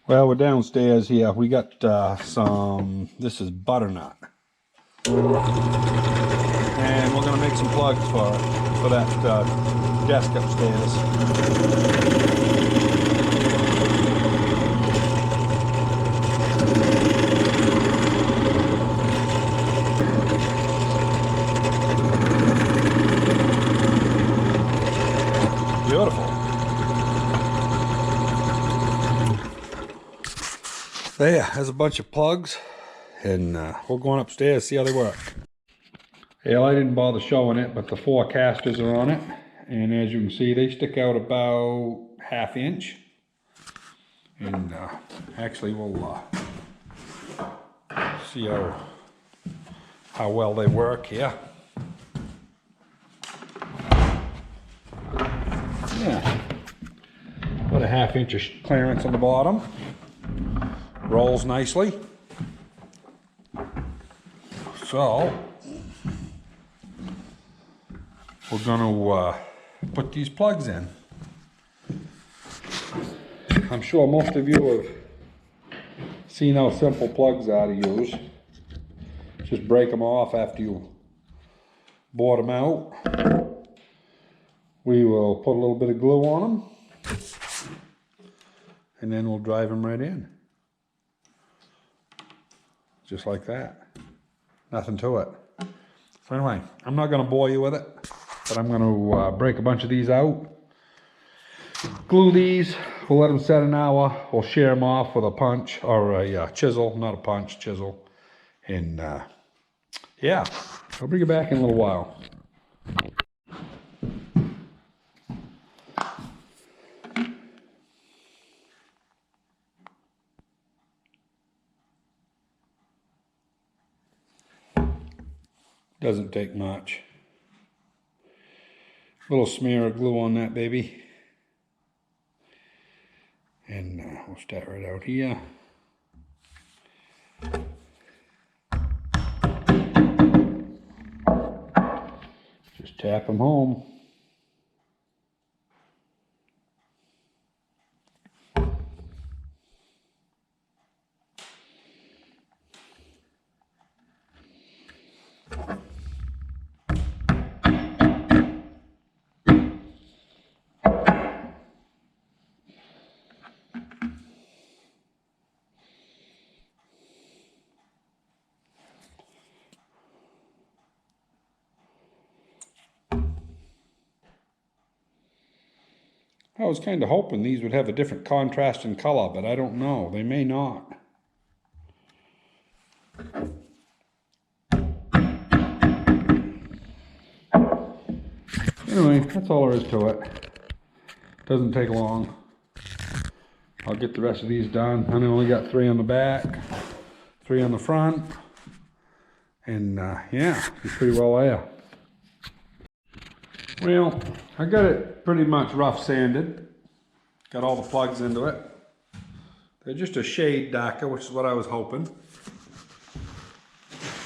Well, we're downstairs here. We got this is butternut. And we're going to make some plugs for that desk upstairs. Beautiful. There's a bunch of plugs, and we're going upstairs to see how they work. Well, I didn't bother showing it, but the 4 casters are on it, and as you can see, they stick out about 1/2 inch. And actually, we'll see how well they work here. Yeah, about a 1/2 inch clearance on the bottom. Rolls nicely. So we're going to put these plugs in. I'm sure most of you have seen how simple plugs are to use. Just break them off after you board them out. We will put a little bit of glue on them, and then we'll drive them right in. Just like that. Nothing to it. So anyway, I'm not going to bore you with it, but I'm going to break a bunch of these out. Glue these. We'll let them set an hour. We'll shear them off with a punch or a chisel, not a punch, chisel. And yeah, I'll bring you back in a little while. Doesn't take much. A little smear of glue on that baby. And we'll start right out here. Just tap them home. I was kind of hoping these would have a different contrast in color, but I don't know. They may not. Anyway, that's all there is to it. Doesn't take long. I'll get the rest of these done. I only got 3 on the back, 3 on the front, and yeah, it's pretty well there. Well, I got it pretty much rough sanded. Got all the plugs into it. They're just a shade darker, which is what I was hoping.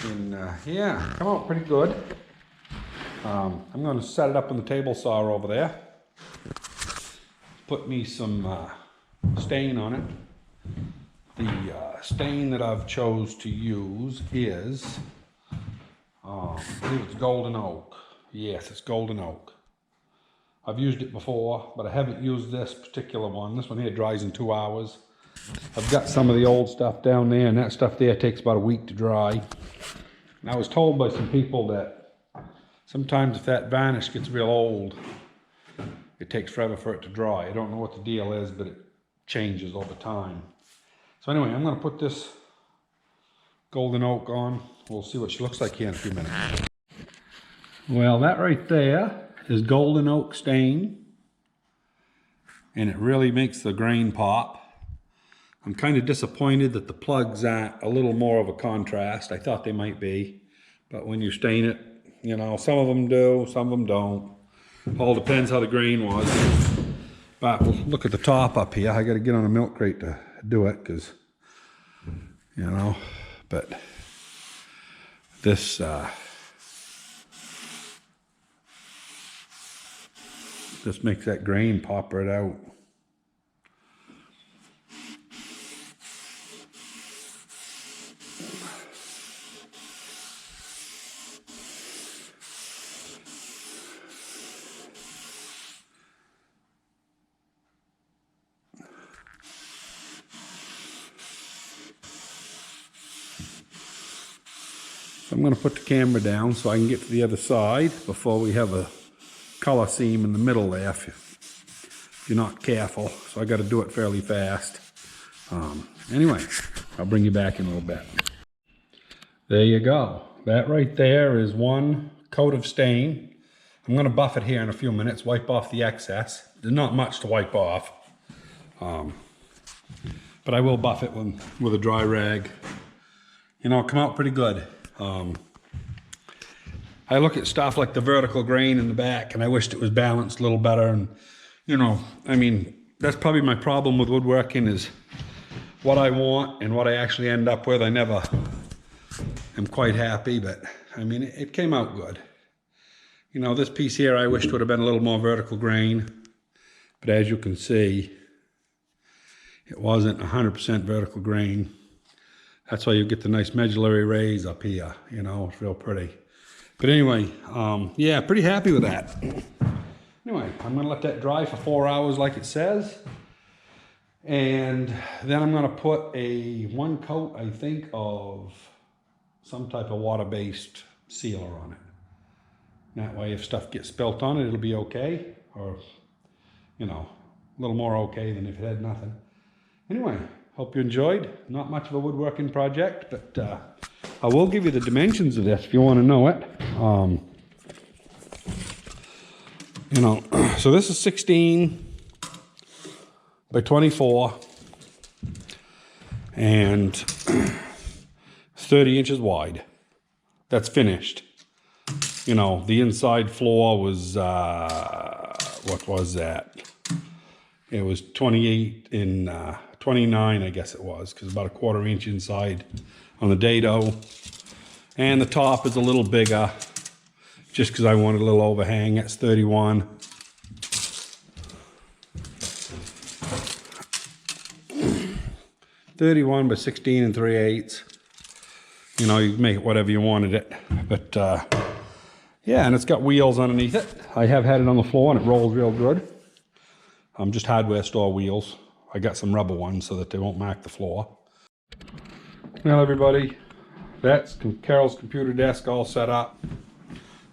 And yeah, come out pretty good. I'm going to set it up on the table saw over there. Put me some stain on it. The stain that I've chose to use is, I believe it's Golden Oak. Yes, it's Golden Oak. I've used it before, but I haven't used this particular one. This one here dries in 2 hours. I've got some of the old stuff down there, and that stuff there takes about a week to dry. And I was told by some people that sometimes if that varnish gets real old, it takes forever for it to dry. I don't know what the deal is, but it changes over time. So anyway, I'm going to put this Golden Oak on. We'll see what she looks like here in a few minutes. Well, that right there is Golden Oak stain, and it really makes the grain pop. I'm kind of disappointed that the plugs aren't a little more of a contrast. I thought they might be, but when you stain it, you know, some of them do, some of them don't. All depends how the grain was. But we'll look at the top up here. I got to get on a milk crate to do it, because, you know, but this just makes that grain pop right out. So I'm going to put the camera down so I can get to the other side before we have a color seam in the middle there if you're not careful. So I got to do it fairly fast. Anyway, I'll bring you back in a little bit. There you go. That right there is one coat of stain. I'm going to buff it here in a few minutes, wipe off the excess. There's not much to wipe off. But I will buff it with a dry rag. You know, it'll come out pretty good. I look at stuff like the vertical grain in the back and I wished it was balanced a little better. And, you know, I mean, that's probably my problem with woodworking is what I want and what I actually end up with. I never am quite happy, but I mean, it came out good. You know, this piece here I wished would have been a little more vertical grain, but as you can see, it wasn't 100% vertical grain. That's why you get the nice medullary rays up here, you know, it's real pretty. But anyway, yeah, pretty happy with that. Anyway, I'm gonna let that dry for 4 hours like it says. And then I'm gonna put one coat, I think, of some type of water-based sealer on it. That way, if stuff gets spilt on it, it'll be okay. Or, you know, a little more okay than if it had nothing. Anyway, hope you enjoyed. Not much of a woodworking project, but I will give you the dimensions of this if you want to know it. You know, so this is 16 by 24 and 30 inches wide. That's finished. You know, the inside floor was, what was that? It was 28 and 29, I guess it was, because about a 1/4 inch inside on the dado. And the top is a little bigger, just because I wanted a little overhang. It's 31. by 16 3/8. You know, you can make it whatever you wanted it. But yeah, and it's got wheels underneath it. I have had it on the floor and it rolls real good. Just hardware store wheels. I got some rubber ones so that they won't mark the floor. Well, everybody, that's Carol's computer desk all set up.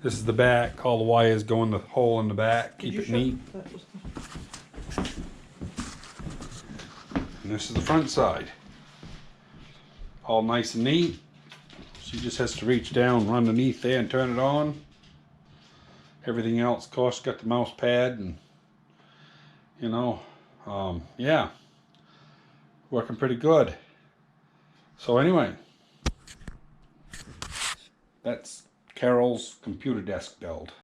This is the back. All the wires go in the hole in the back. Keep it neat. And this is the front side. All nice and neat. She just has to reach down, run underneath there and turn it on. Everything else, of course, got the mouse pad and, you know, yeah, working pretty good. So anyway, that's Carol's computer desk build.